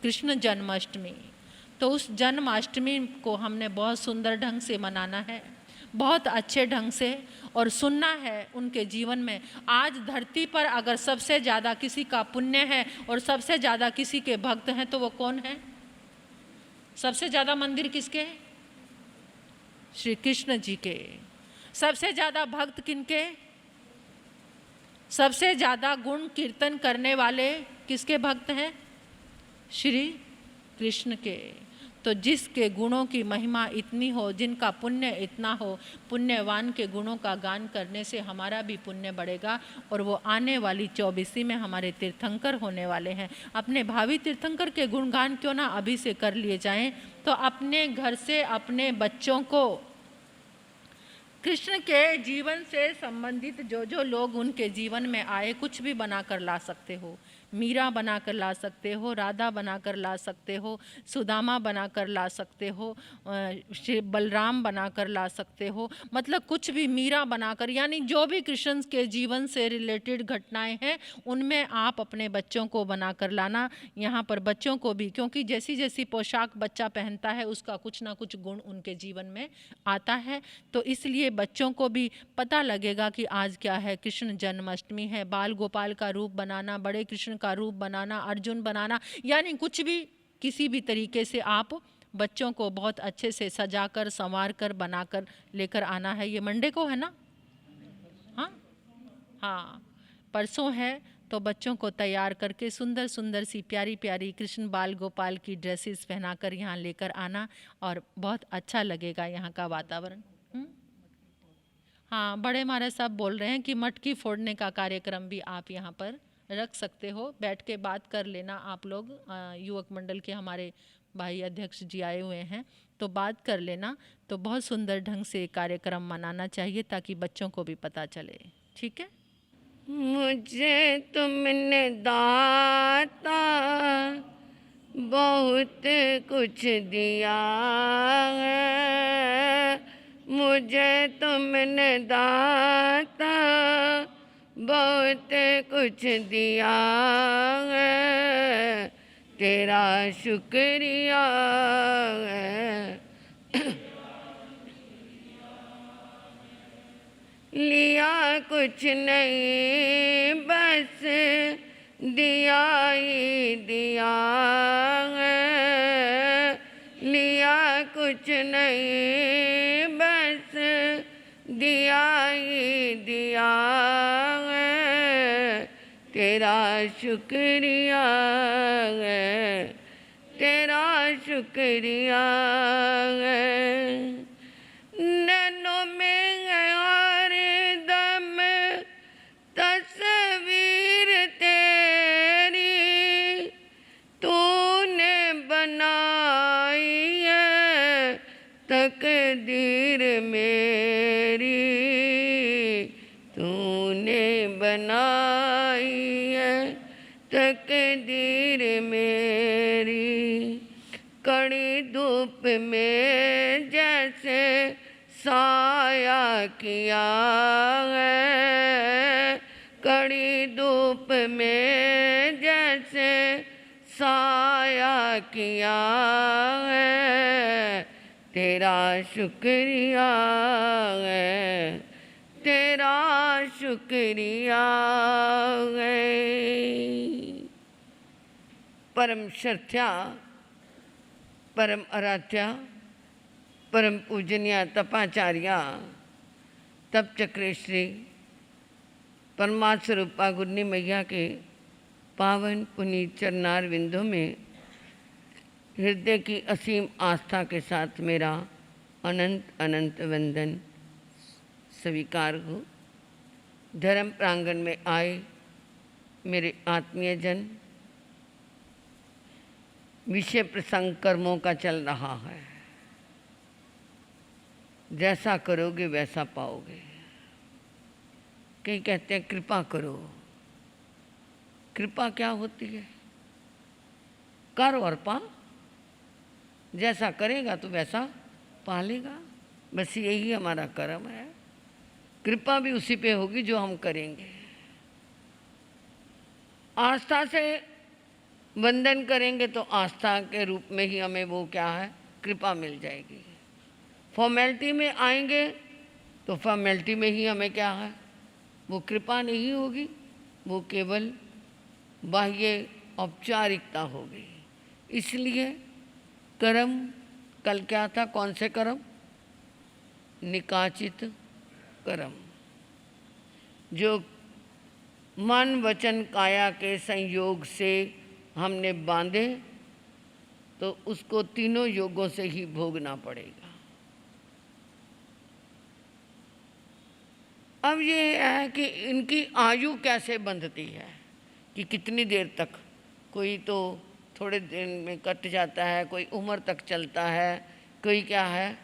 कृष्ण जन्माष्टमी। तो उस जन्माष्टमी को हमने बहुत सुंदर ढंग से मनाना है, बहुत अच्छे ढंग से, और सुनना है उनके जीवन में। आज धरती पर अगर सबसे ज़्यादा किसी का पुण्य है और सबसे ज़्यादा किसी के भक्त हैं तो वो कौन है? सबसे ज़्यादा मंदिर किसके हैं? श्री कृष्ण जी के। सबसे ज़्यादा भक्त किनके? सबसे ज़्यादा गुण कीर्तन करने वाले किसके भक्त हैं? श्री कृष्ण के। तो जिसके गुणों की महिमा इतनी हो, जिनका पुण्य इतना हो, पुण्यवान के गुणों का गान करने से हमारा भी पुण्य बढ़ेगा और वो आने वाली 24वीं में हमारे तीर्थंकर होने वाले हैं। अपने भावी तीर्थंकर के गुणगान क्यों ना अभी से कर लिए जाएं। तो अपने घर से अपने बच्चों को कृष्ण के जीवन से संबंधित जो जो लोग उनके जीवन में आए, कुछ भी बनाकर ला सकते हो। मीरा बनाकर ला सकते हो, राधा बनाकर ला सकते हो, सुदामा बनाकर ला सकते हो, श्री बलराम बनाकर ला सकते हो, मतलब कुछ भी मीरा बनाकर, यानी जो भी कृष्ण के जीवन से रिलेटेड घटनाएं हैं उनमें आप अपने बच्चों को बनाकर लाना। यहाँ पर बच्चों को भी, क्योंकि जैसी जैसी पोशाक बच्चा पहनता है उसका कुछ ना कुछ गुण उनके जीवन में आता है, तो इसलिए बच्चों को भी पता लगेगा कि आज क्या है, कृष्ण जन्माष्टमी है। बाल गोपाल का रूप बनाना, बड़े कृष्ण का रूप बनाना, अर्जुन बनाना, यानी कुछ भी किसी भी तरीके से आप बच्चों को बहुत अच्छे से सजाकर संवार कर बनाकर लेकर आना है। ये मंडे को है ना? हाँ, परसों है। तो बच्चों को तैयार करके सुंदर सुंदर सी प्यारी प्यारी कृष्ण बाल गोपाल की ड्रेसेस पहनाकर यहाँ लेकर आना और बहुत अच्छा लगेगा यहाँ का वातावरण। हाँ, बड़े महाराज साहब बोल रहे हैं कि मटकी फोड़ने का कार्यक्रम भी आप यहाँ पर रख सकते हो, बैठ के बात कर लेना आप लोग। युवक मंडल के हमारे भाई अध्यक्ष जी आए हुए हैं, तो बात कर लेना। तो बहुत सुंदर ढंग से कार्यक्रम मनाना चाहिए ताकि बच्चों को भी पता चले। ठीक है? मुझे तुमने दाता बहुत कुछ दिया है, मुझे तुमने दाता बहुत कुछ दिया है, तेरा शुक्रिया है। लिया कुछ नहीं बस दिया ही दिया है, लिया कुछ नहीं बस दिया ही दिया है, तेरा शुक्रिया है, तेरा शुक्रिया है। नैनों में हर दम तस्वीर तेरी तूने बनाई है, तकदीर मेरी तूने बनाई है, तकदीर मेरी। कड़ी धूप में जैसे साया किया है, कड़ी धूप में जैसे साया किया है, तेरा शुक्रिया है, तेरा शुक्रिया है। परम श्रद्धा, परम आराध्या, परम पूजनीय तपाचार्या तप चक्रेश्वरी परमात्म स्वरूपा गुरनी मैया के पावन पुनीत चरणार विंदों में हृदय की असीम आस्था के साथ मेरा अनंत अनंत वंदन स्वीकार हो। धर्म प्रांगण में आए मेरे आत्मीय जन, विषय प्रसंग कर्मों का चल रहा है। जैसा करोगे वैसा पाओगे। कई कहते हैं कृपा करो। कृपा क्या होती है? कर और पा। जैसा करेगा तो वैसा पालेगा। बस यही हमारा कर्म है। कृपा भी उसी पे होगी जो हम करेंगे। आस्था से वंदन करेंगे तो आस्था के रूप में ही हमें वो क्या है, कृपा मिल जाएगी। फॉर्मेलिटी में आएंगे तो फॉर्मेलिटी में ही हमें क्या है, वो कृपा नहीं होगी, वो केवल बाह्य औपचारिकता होगी। इसलिए कर्म, कल क्या था, कौन से कर्म? निकाचित कर्म। जो मन वचन काया के संयोग से हमने बांधे तो उसको तीनों योगों से ही भोगना पड़ेगा। अब ये है कि इनकी आयु कैसे बंधती है, कि कितनी देर तक, कोई तो थोड़े दिन में कट जाता है, कोई उम्र तक चलता है, कोई क्या है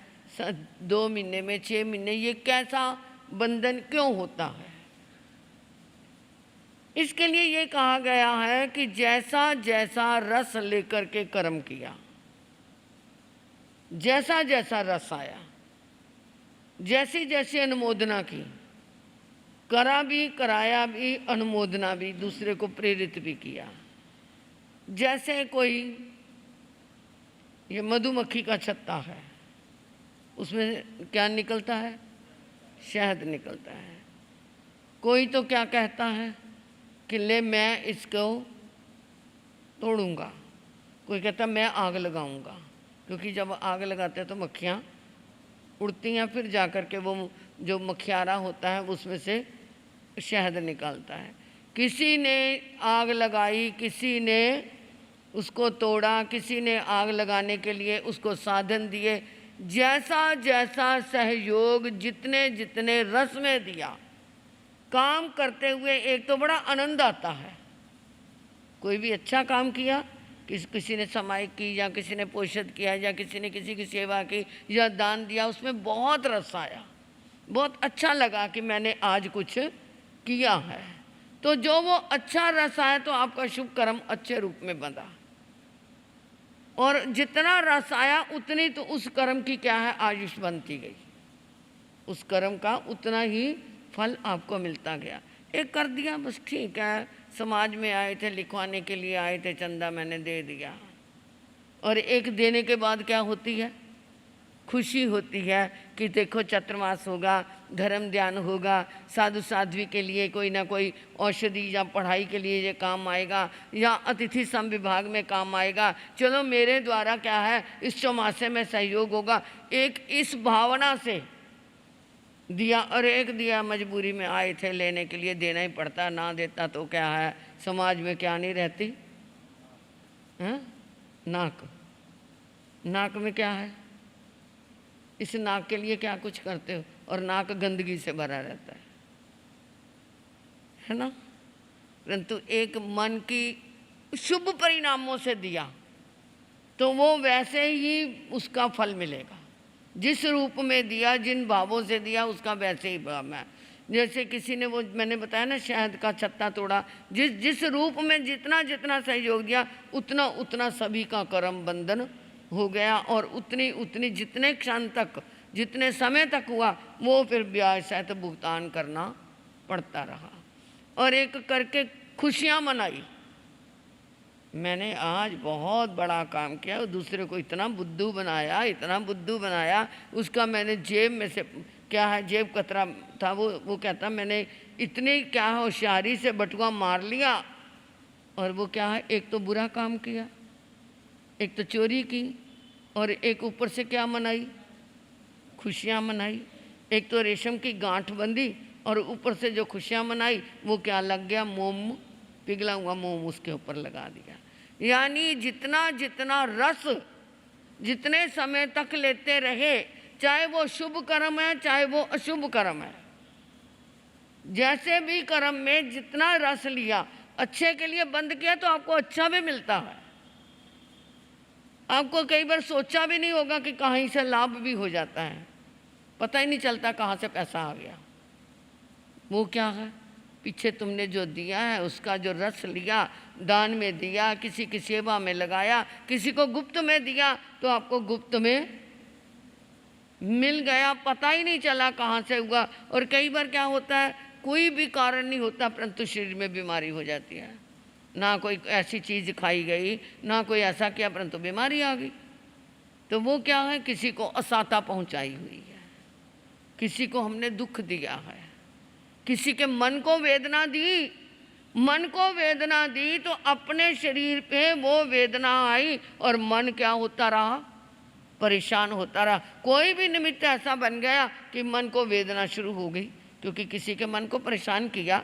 2 महीने में, 6 महीने, ये कैसा बंधन क्यों होता है? इसके लिए ये कहा गया है कि जैसा जैसा रस लेकर के कर्म किया, जैसा जैसा रस आया, जैसी जैसी अनुमोदना की, करा भी, कराया भी, अनुमोदना भी, दूसरे को प्रेरित भी किया। जैसे कोई ये मधुमक्खी का छत्ता है, उसमें क्या निकलता है? शहद निकलता है। कोई तो क्या कहता है कि ले मैं इसको तोड़ूंगा, कोई कहता मैं आग लगाऊंगा, क्योंकि जब आग लगाते हैं तो मक्खियाँ उड़ती हैं, फिर जाकर के वो जो मक्खियारा होता है उसमें से शहद निकालता है। किसी ने आग लगाई, किसी ने उसको तोड़ा, किसी ने आग लगाने के लिए उसको साधन दिए। जैसा जैसा सहयोग जितने जितने रस में दिया, काम करते हुए एक तो बड़ा आनंद आता है। कोई भी अच्छा काम किया, किसी ने सामायिक की, या किसी ने पोषित किया, या किसी ने किसी की सेवा की, या दान दिया, उसमें बहुत रस आया, बहुत अच्छा लगा कि मैंने आज कुछ किया है। तो जो वो अच्छा रस आया तो आपका शुभ कर्म अच्छे रूप में बंधा, और जितना रस आया उतनी तो उस कर्म की क्या है, आयुष बनती गई, उस कर्म का उतना ही फल आपको मिलता गया। एक कर दिया बस ठीक है, समाज में आए थे, लिखवाने के लिए आए थे, चंदा मैंने दे दिया। और एक देने के बाद क्या होती है? खुशी होती है कि देखो चतुर्मास होगा, धर्म ध्यान होगा, साधु साध्वी के लिए कोई ना कोई औषधि या पढ़ाई के लिए ये काम आएगा, या अतिथि सम विभाग में काम आएगा, चलो मेरे द्वारा क्या है इस चौमासे में सहयोग होगा। एक इस भावना से दिया, और एक दिया मजबूरी में आए थे लेने के लिए, देना ही पड़ता, ना देता तो क्या है समाज में क्या नहीं रहती है? नाक, नाक में क्या है? इस नाक के लिए क्या कुछ करते हो, और नाक गंदगी से भरा रहता है ना। परंतु एक मन की शुभ परिणामों से दिया तो वो वैसे ही उसका फल मिलेगा। जिस रूप में दिया, जिन भावों से दिया, उसका वैसे ही भाव है। जैसे किसी ने वो मैंने बताया ना शहद का छत्ता तोड़ा, जिस रूप में जितना जितना सहयोग दिया उतना उतना सभी का कर्म बंधन हो गया, और उतनी उतनी जितने क्षण तक, जितने समय तक हुआ, वो फिर ब्याज सहित भुगतान करना पड़ता रहा। और एक करके खुशियाँ मनाई, मैंने आज बहुत बड़ा काम किया, दूसरे को इतना बुद्धू बनाया, इतना बुद्धू बनाया, उसका मैंने जेब में से क्या है, जेब कतरा था, वो कहता मैंने इतनी क्या है होशियारी से बटुआ मार लिया, और वो क्या है एक तो बुरा काम किया, एक तो चोरी की, और एक ऊपर से क्या मनाई, खुशियाँ मनाई। एक तो रेशम की गांठ बंधी, और ऊपर से जो खुशियाँ मनाई वो क्या लग गया, मोम, पिघला हुआ मोम उसके ऊपर लगा दिया। यानी जितना जितना रस जितने समय तक लेते रहे, चाहे वो शुभ कर्म है चाहे वो अशुभ कर्म है, जैसे भी कर्म में जितना रस लिया, अच्छे के लिए बंद किया तो आपको अच्छा भी मिलता है। आपको कई बार सोचा भी नहीं होगा कि कहीं से लाभ भी हो जाता है, पता ही नहीं चलता कहाँ से पैसा आ गया। वो क्या है, पीछे तुमने जो दिया है उसका जो रस लिया, दान में दिया, किसी की सेवा में लगाया, किसी को गुप्त में दिया, तो आपको गुप्त में मिल गया, पता ही नहीं चला कहाँ से हुआ। और कई बार क्या होता है, कोई भी कारण नहीं होता परंतु शरीर में बीमारी हो जाती है, ना कोई ऐसी चीज़ खाई गई, ना कोई ऐसा किया, परंतु बीमारी आ गई। तो वो क्या है, किसी को असाता पहुंचाई हुई है, किसी को हमने दुख दिया है, किसी के मन को वेदना दी, मन को वेदना दी तो अपने शरीर पे वो वेदना आई, और मन क्या होता रहा, परेशान होता रहा। कोई भी निमित्त ऐसा बन गया कि मन को वेदना शुरू हो गई, क्योंकि किसी के मन को परेशान किया,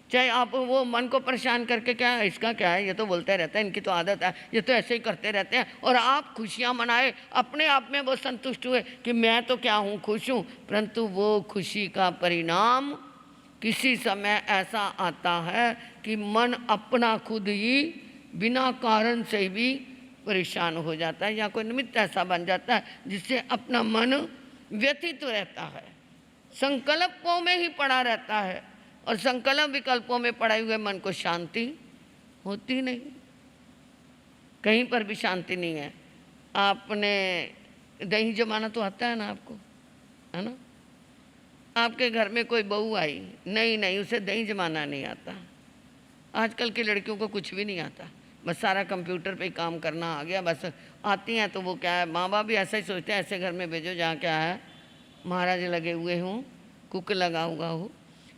चाहे आप वो मन को परेशान करके क्या है, इसका क्या है, ये तो बोलते रहते हैं, इनकी तो आदत है, ये तो ऐसे ही करते रहते हैं, और आप खुशियाँ मनाए, अपने आप में वो संतुष्ट हुए कि मैं तो क्या हूँ, खुश हूँ, परंतु वो खुशी का परिणाम किसी समय ऐसा आता है कि मन अपना खुद ही बिना कारण से भी परेशान हो जाता है, या कोई निमित्त ऐसा बन जाता है जिससे अपना मन व्यथित रहता है, संकल्पों में ही पड़ा रहता है, और संकल्प विकल्पों में पड़े हुए मन को शांति होती नहीं, कहीं पर भी शांति नहीं है। आपने दही जमाना तो आता है ना आपको, है ना? आपके घर में कोई बहू आई, नहीं उसे दही जमाना नहीं आता। आजकल की लड़कियों को कुछ भी नहीं आता, बस सारा कंप्यूटर पे ही काम करना आ गया, बस आती हैं तो वो क्या है, माँ बाप भी ऐसा ही सोचते हैं, ऐसे घर में भेजो जहाँ क्या है महाराज लगे हुए हों, कुक लगा हुआ हो।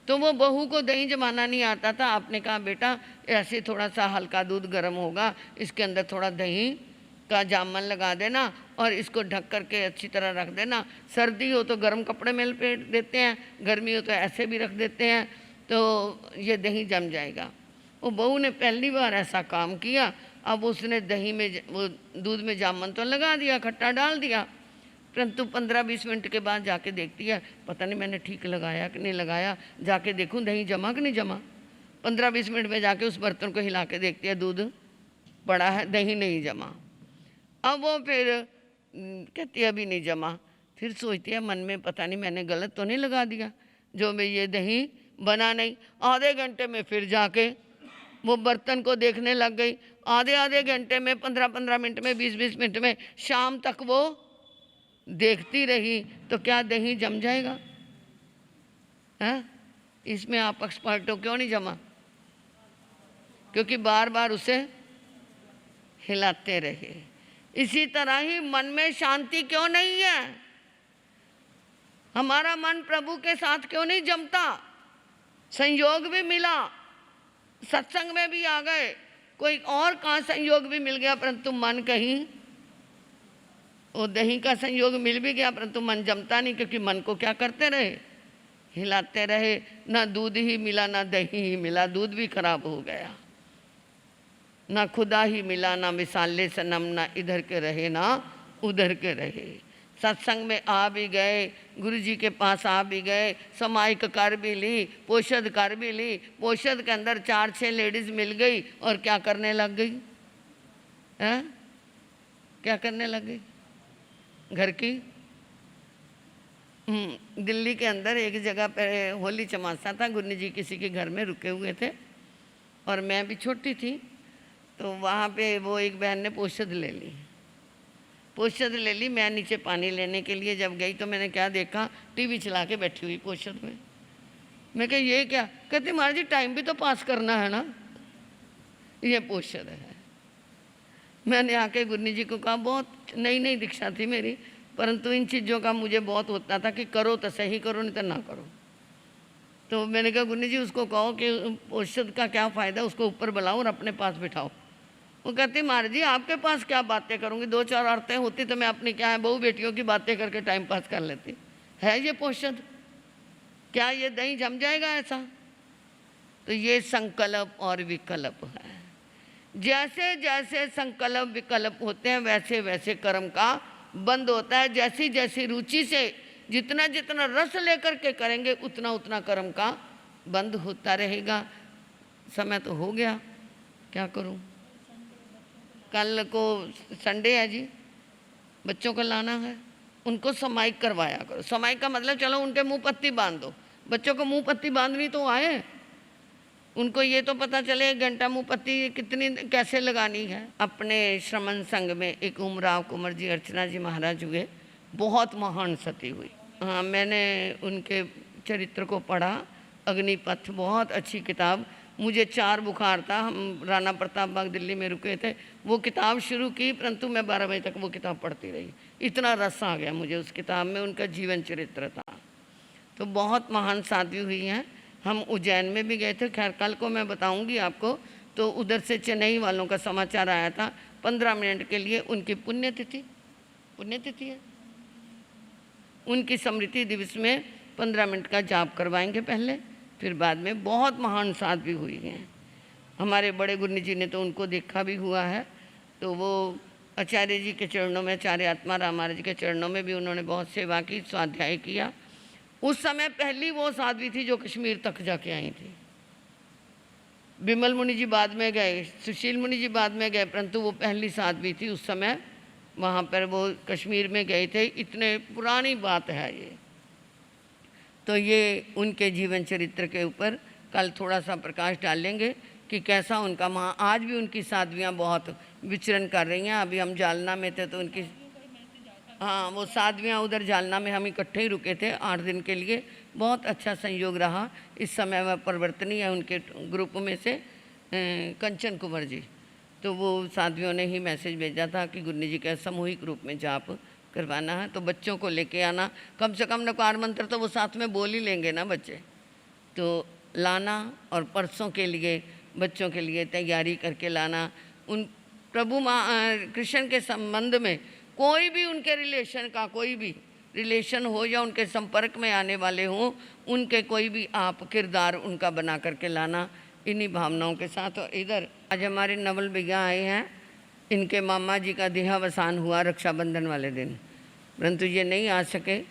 तो वो बहू को दही जमाना नहीं आता था। आपने कहा बेटा ऐसे थोड़ा सा हल्का दूध गर्म होगा, इसके अंदर थोड़ा दही का जामन लगा देना और इसको ढक करके अच्छी तरह रख देना, सर्दी हो तो गर्म कपड़े में लपेट देते हैं, गर्मी हो तो ऐसे भी रख देते हैं, तो ये दही जम जाएगा। वो बहू ने पहली बार ऐसा काम किया, अब उसने दही में वो दूध में जामन तो लगा दिया, खट्टा डाल दिया, परंतु 15-20 मिनट के बाद जाके देखती है पता नहीं मैंने ठीक लगाया कि नहीं लगाया, जाके देखूं दही जमा कि नहीं जमा। 15-20 मिनट में जाके उस बर्तन को हिला के देखती है दूध पड़ा है, दही नहीं जमा। अब वो फिर कहती है अभी नहीं जमा, फिर सोचती है मन में पता नहीं मैंने गलत तो नहीं लगा दिया, जो मैं ये दही बना नहीं। आधे घंटे में फिर जाके वो बर्तन को देखने लग गई, आधे घंटे में, 15-15 मिनट में, 20-20 मिनट में, शाम तक वो देखती रही, तो क्या दही जम जाएगा? है इसमें आप एक्सपर्ट हो, क्यों नहीं जमा? क्योंकि बार बार उसे हिलाते रहे। इसी तरह ही मन में शांति क्यों नहीं है? हमारा मन प्रभु के साथ क्यों नहीं जमता? संयोग भी मिला, सत्संग में भी आ गए, कोई और कहाँ संयोग भी मिल गया, परंतु मन कहीं, वो दही का संयोग मिल भी गया परंतु मन जमता नहीं, क्योंकि मन को क्या करते रहे, हिलाते रहे। ना दूध ही मिला ना दही ही मिला, दूध भी खराब हो गया, ना खुदा ही मिला ना मिसाले सनम, ना इधर के रहे ना उधर के रहे। सत्संग में आ भी गए, गुरु जी के पास आ भी गए, समाइक कर भी ली, पोषद कर भी ली, पोषद के अंदर 4-6 लेडीज मिल गई और क्या करने लग गई है? क्या करने लग गई? घर की दिल्ली के अंदर एक जगह पे होली चमासा था, गुरु जी किसी के घर में रुके हुए थे और मैं भी छोटी थी, तो वहाँ पे वो एक बहन ने पोषद ले ली। मैं नीचे पानी लेने के लिए जब गई तो मैंने क्या देखा, टीवी चला के बैठी हुई पोषद में। मैं कहा ये क्या? कहते महाराज जी टाइम भी तो पास करना है ना, ये पोषद है। मैंने आके गुरु जी को कहा, बहुत नई दीक्षा थी मेरी, परंतु इन चीज़ों का मुझे बहुत होता था कि करो तो सही करो, नहीं तो ना करो। तो मैंने कहा गुरु जी उसको कहो कि औषध का क्या फ़ायदा, उसको ऊपर बुलाओ और अपने पास बिठाओ। वो कहती महाराज जी आपके पास क्या बातें करूँगी, 2-4 औरतें होती तो मैं अपनी क्या है बहू बेटियों की बातें करके टाइम पास कर लेती। है ये औषध? क्या ये दही जम जाएगा ऐसा? तो ये संकल्प और विकल्प है। जैसे जैसे संकल्प विकल्प होते हैं वैसे वैसे कर्म का बंद होता है। जैसी जैसी रुचि से जितना जितना रस लेकर के करेंगे उतना उतना कर्म का बंद होता रहेगा। समय तो हो गया, क्या करूं? कल को संडे है जी, बच्चों को लाना है, उनको समाइक करवाया करो। समाइक का मतलब चलो उनके मुंह पत्ती बांध दो, बच्चों को मुंह पत्ती बांधनी तो आए, उनको ये तो पता चले 1 घंटा मुँह पत्ती कितनी कैसे लगानी है। अपने श्रमण संघ में एक उमराव कुंवर जी अर्चना जी महाराज हुए, बहुत महान सती हुई। हाँ, मैंने उनके चरित्र को पढ़ा, अग्निपथ बहुत अच्छी किताब। मुझे 4 बुखार था, हम राणा प्रताप बाग दिल्ली में रुके थे, वो किताब शुरू की परंतु मैं 12 बजे तक वो किताब पढ़ती रही, इतना रस आ गया मुझे उस किताब में, उनका जीवन चरित्र था। तो बहुत महान साध्वी हुई हैं। हम उज्जैन में भी गए थे, खैर कल को मैं बताऊंगी आपको। तो उधर से चेन्नई वालों का समाचार आया था, 15 मिनट के लिए उनकी पुण्यतिथि, पुण्यतिथि है। उनकी स्मृति दिवस में 15 मिनट का जाप करवाएंगे पहले, फिर बाद में। बहुत महान साध्वी हुई हैं। हमारे बड़े गुरु जी ने तो उनको देखा भी हुआ है, तो वो आचार्य जी के चरणों में, आचार्य आत्मा राम महाराज के चरणों में भी उन्होंने बहुत सेवा की, स्वाध्याय किया। उस समय पहली वो साध्वी थी जो कश्मीर तक जाके आई थी। विमल मुनि जी बाद में गए, सुशील मुनि जी बाद में गए, परंतु वो पहली साध्वी थी उस समय। वहाँ पर वो कश्मीर में गए थे। इतने पुरानी बात है ये। तो ये उनके जीवन चरित्र के ऊपर कल थोड़ा सा प्रकाश डालेंगे कि कैसा उनका वहाँ आज भी उनकी साध्वियाँ बहुत विचरण कर रही हैं। अभी हम जालना में थे तो उनकी, हाँ, वो साध्वियाँ उधर जालना में हम इकट्ठे ही रुके थे 8 दिन के लिए। बहुत अच्छा संयोग रहा। इस समय वह परिवर्तनी है उनके ग्रुप में से कंचन कुंवर जी, तो वो साध्वियों ने ही मैसेज भेजा था कि गुरु जी का सामूहिक रूप में जाप करवाना है, तो बच्चों को लेके आना। कम से कम नकार मंत्र तो वो साथ में बोल ही लेंगे ना बच्चे, तो लाना। और परसों के लिए बच्चों के लिए तैयारी करके लाना। उन प्रभु कृष्ण के संबंध में कोई भी उनके रिलेशन का कोई भी रिलेशन हो या उनके संपर्क में आने वाले हों, उनके कोई भी आप किरदार उनका बना करके लाना, इन्हीं भावनाओं के साथ। और इधर आज हमारे नवल भैया आए हैं। इनके मामा जी का देहावसान हुआ रक्षाबंधन वाले दिन, परंतु ये नहीं आ सके।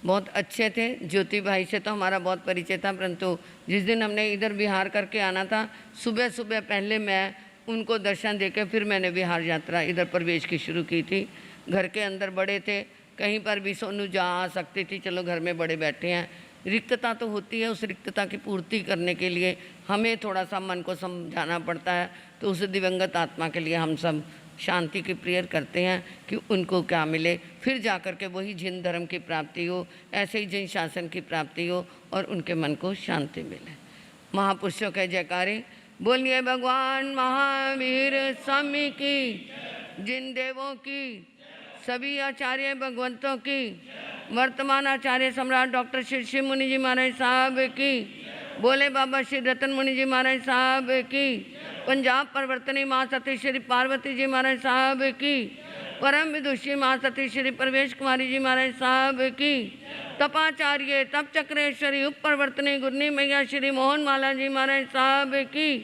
बहुत अच्छे थे। ज्योति भाई से तो हमारा बहुत परिचय था, परंतु जिस दिन हमने इधर बिहार करके आना था, सुबह सुबह पहले मैं उनको दर्शन देकर फिर मैंने बिहार यात्रा इधर प्रवेश की शुरू की थी। घर के अंदर बड़े थे, कहीं पर भी सोनू जा आ सकती थी, चलो घर में बड़े बैठे हैं। रिक्तता तो होती है, उस रिक्तता की पूर्ति करने के लिए हमें थोड़ा सा मन को समझाना पड़ता है। तो उस दिवंगत आत्मा के लिए हम सब शांति की प्रेयर करते हैं कि उनको क्या मिले, फिर जा कर के वही जिन धर्म की प्राप्ति हो, ऐसे ही जिन शासन की प्राप्ति हो और उनके मन को शांति मिले। महापुरुषों के जयकारे बोलिए। भगवान महावीर स्वामी की, जिन देवों की, सभी आचार्य भगवंतों की, वर्तमान आचार्य सम्राट डॉक्टर श्री शिव मुनि जी महाराज साहब की, बोले बाबा श्री रतन मुनि जी महाराज साहब की, पंजाब परिवर्तनी माँ सती श्री पार्वती जी महाराज साहब की, परम विदुषी माँ सती श्री प्रवेश कुमारी जी महाराज साहब की, तपाचार्य तप चक्रेश्वरी उप परिवर्तनी गुरनी मैया श्री मोहन माला जी महाराज साहब की,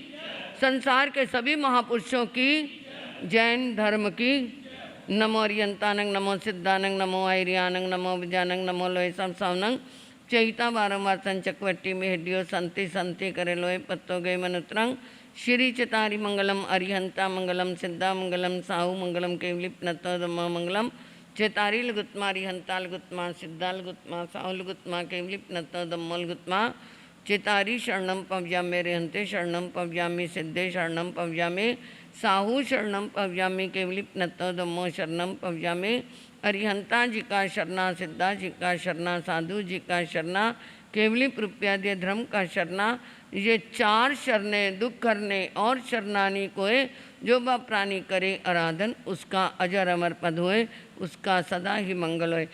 संसार के सभी महापुरुषों की, जैन धर्म की। नमो अरियंतानंग, नमो सिद्धानंग, नमो आयरियानंग, नमो विजानंग, नमो लोय संसावनंग, चैता बारंबार संचक्वट्टी में हड्डियों संति संति करे लोय पत्तो गए मनुत्रंग, श्री चतारी मंगलम अरिहंता मंगलम सिद्धा मंगलम साहु मंगलम केवलिप नतो दम्मा मंगलम, चेतारी लुगुत्मा अरिहंता लुगुत्मा सिद्धा लुगुत्मा साहु लुगुत्मा केवलिप नतो दम्मो लुगुत्मा, चेतारी शरणम पव्यामे रेहंते शरणम पव्यामी सिद्धे शरणम पव्यामे साहू शरणम पव्यामी केवलिप नतो दम्मो शरणम पव्यामे, अरिहंता जी का शरणा सिद्धा जी का शरणा साधु जी का शरणा केवली प्रत्याद्य धर्म का शरणा। ये 4 शरणें दुख करने और शरणानी कोय, जो व प्राणी करे आराधन, उसका अजर अमर पद होए, उसका सदा ही मंगल होए।